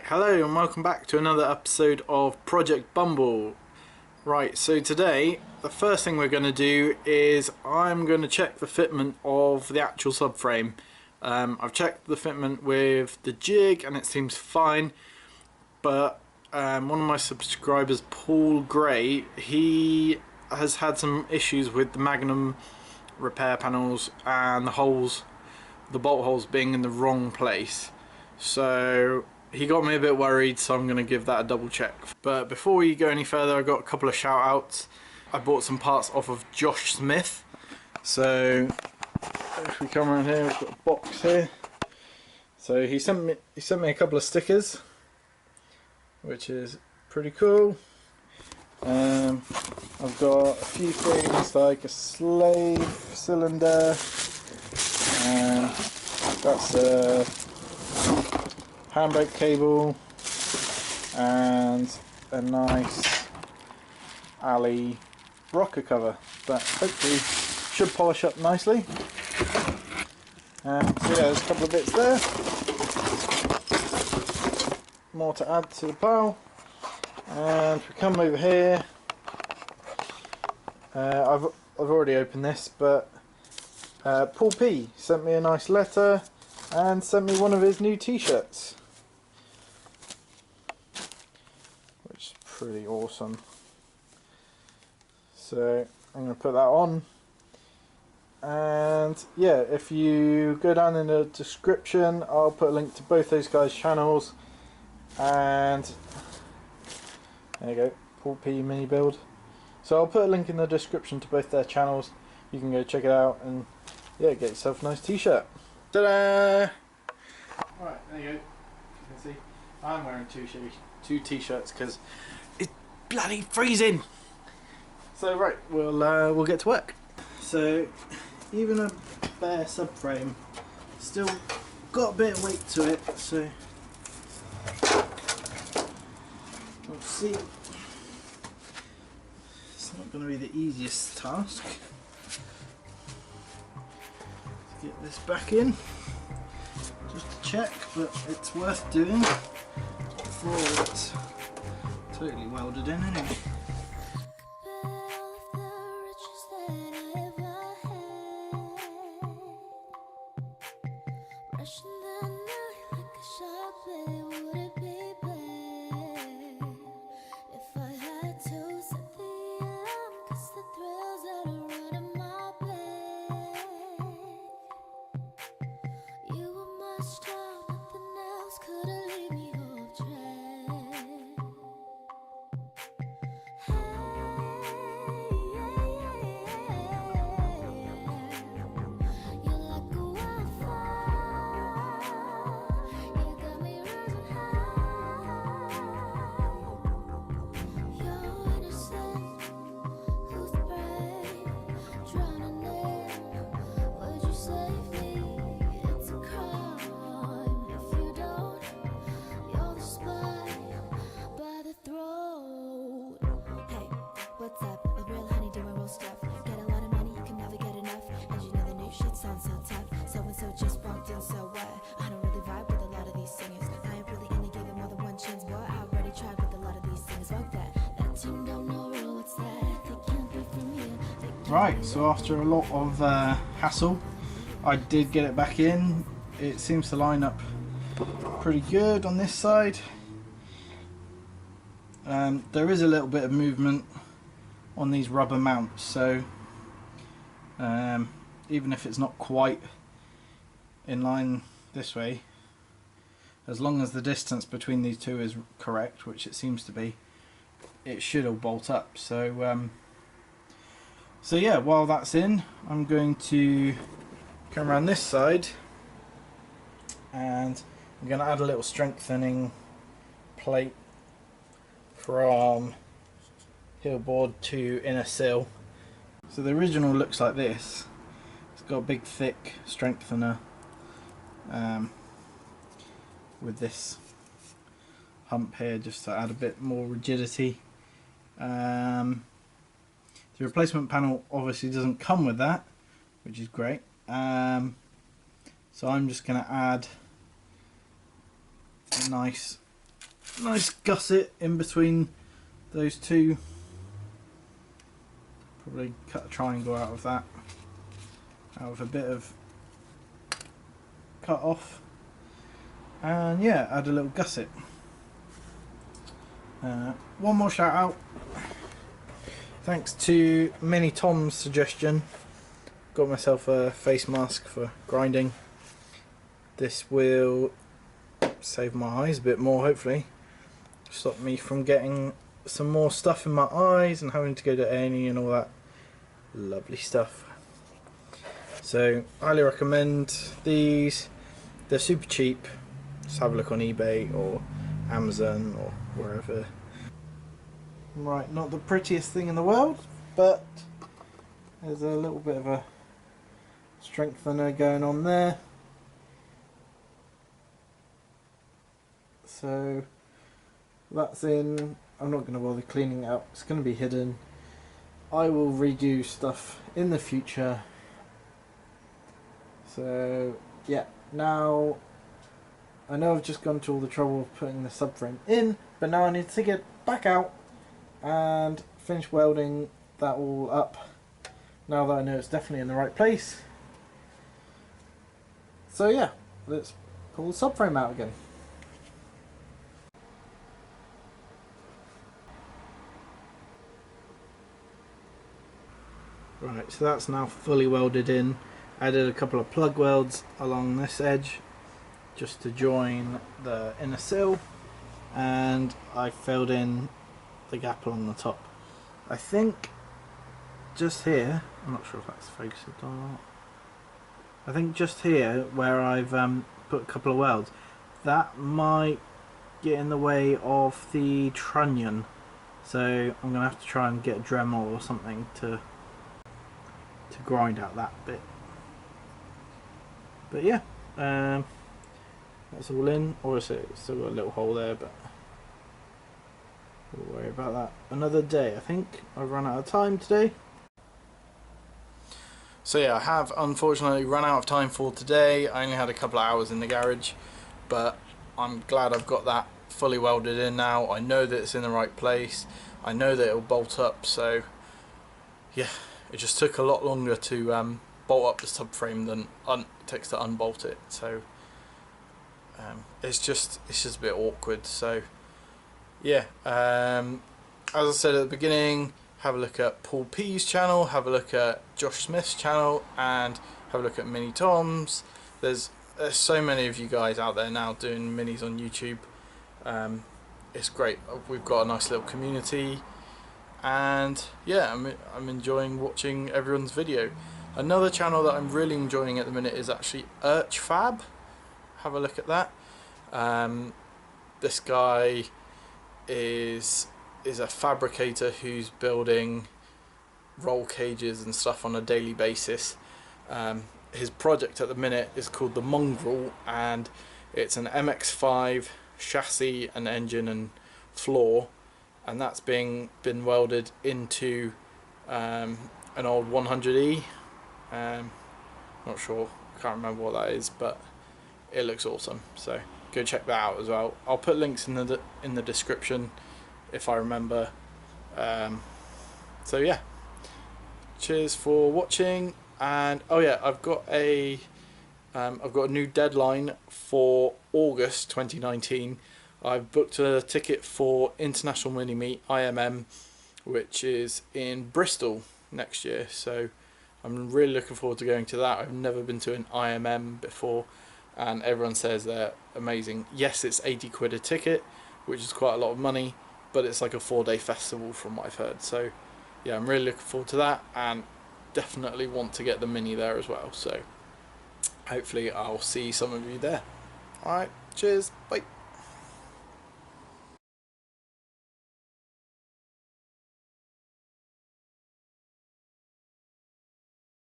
Hello and welcome back to another episode of Project Bumble. Right, so today the first thing we're going to do is I'm going to check the fitment of the actual subframe. I've checked the fitment with the jig and it seems fine, but one of my subscribers, Paul Gray, he has had some issues with the Magnum repair panels and the bolt holes being in the wrong place. So he got me a bit worried, so I'm going to give that a double check. But before we go any further, I got a couple of shout outs. I bought some parts off of Josh Smith. So if we come around here, we've got a box here. So he sent me a couple of stickers, which is pretty cool. I've got a few things like a slave cylinder, and that's a handbrake cable and a nice alley rocker cover that hopefully should polish up nicely. So yeah, there's a couple of bits there. More to add to the pile. And if we come over here, I've already opened this, but Paul P sent me a nice letter and sent me one of his new t-shirts, which is pretty awesome. So I'm going to put that on, and yeah, if you go down in the description, I'll put a link to both those guys' channels, and there you go, Paul P Mini Build. So I'll put a link in the description to both their channels. You can go check it out and yeah, get yourself a nice t-shirt. Ta-da! Right, there you go. You can see I'm wearing two t-shirts because it's bloody freezing. So right, we'll get to work. So even a bare subframe still got a bit of weight to it, so we'll see. It's not going to be the easiest task. Let's get this back in just to check, but it's worth doing before it's totally welded in anyway. Right, so after a lot of hassle, I did get it back in. It seems to line up pretty good on this side. There is a little bit of movement on these rubber mounts, so even if it's not quite in line this way, as long as the distance between these two is correct, which it seems to be, it should all bolt up. So yeah, while that's in, I'm going to come around this side and I'm going to add a little strengthening plate from heel board to inner sill. So the original looks like this. It's got a big thick strengthener with this hump here just to add a bit more rigidity. The replacement panel obviously doesn't come with that, which is great. So I'm just going to add a nice nice gusset in between those two. Probably cut a triangle out of that, out of a bit of cut off, and yeah, add a little gusset. One more shout out. Thanks to Mini Tom's suggestion, got myself a face mask for grinding. This will save my eyes a bit more, hopefully. Stop me from getting some more stuff in my eyes and having to go to A&E and all that lovely stuff. So, highly recommend these. They're super cheap. Just have a look on eBay or Amazon or wherever. Right, not the prettiest thing in the world, but there's a little bit of a strengthener going on there. So that's in. I'm not going to bother cleaning it up, it's going to be hidden. I will redo stuff in the future. So yeah, now I know I've just gone to all the trouble of putting the subframe in, but now I need to get back out and finish welding that all up, now that I know it's definitely in the right place. So yeah, let's pull the subframe out again. Right, so that's now fully welded in. Added a couple of plug welds along this edge just to join the inner sill, and I filled in the gap along the top. I think just here, I'm not sure if that's focused or not, I think just here where I've put a couple of welds, that might get in the way of the trunnion, so I'm going to have to try and get a Dremel or something to grind out that bit. But yeah, that's all in. Or is it still got a little hole there, but we'll worry about that another day. I think I've run out of time today. So yeah, I have unfortunately run out of time for today. I only had a couple of hours in the garage, but I'm glad I've got that fully welded in now. I know that it's in the right place. I know that it'll bolt up, so yeah, it just took a lot longer to bolt up the subframe than it takes to unbolt it. So it's just a bit awkward. So yeah, as I said at the beginning, have a look at Paul P's channel, have a look at Josh Smith's channel, and have a look at Mini Tom's. There's so many of you guys out there now doing minis on YouTube. It's great. We've got a nice little community, and yeah, I'm enjoying watching everyone's video. Another channel that I'm really enjoying at the minute is actually Fab. Have a look at that. This guy is a fabricator who's building roll cages and stuff on a daily basis. His project at the minute is called the Mongrel, and it's an MX-5 chassis and engine and floor, and that's been welded into an old 100E. Not sure, can't remember what that is, but it looks awesome, so go check that out as well. I'll put links in the description if I remember. So yeah, cheers for watching. And oh yeah, I've got a new deadline for August 2019. I've booked a ticket for International Mini Meet IMM, which is in Bristol next year, so I'm really looking forward to going to that. I've never been to an IMM before, and everyone says they're amazing. Yes, it's 80 quid a ticket, which is quite a lot of money, but it's like a 4-day festival from what I've heard. So yeah, I'm really looking forward to that, and definitely want to get the Mini there as well. So hopefully I'll see some of you there. Alright, cheers, bye.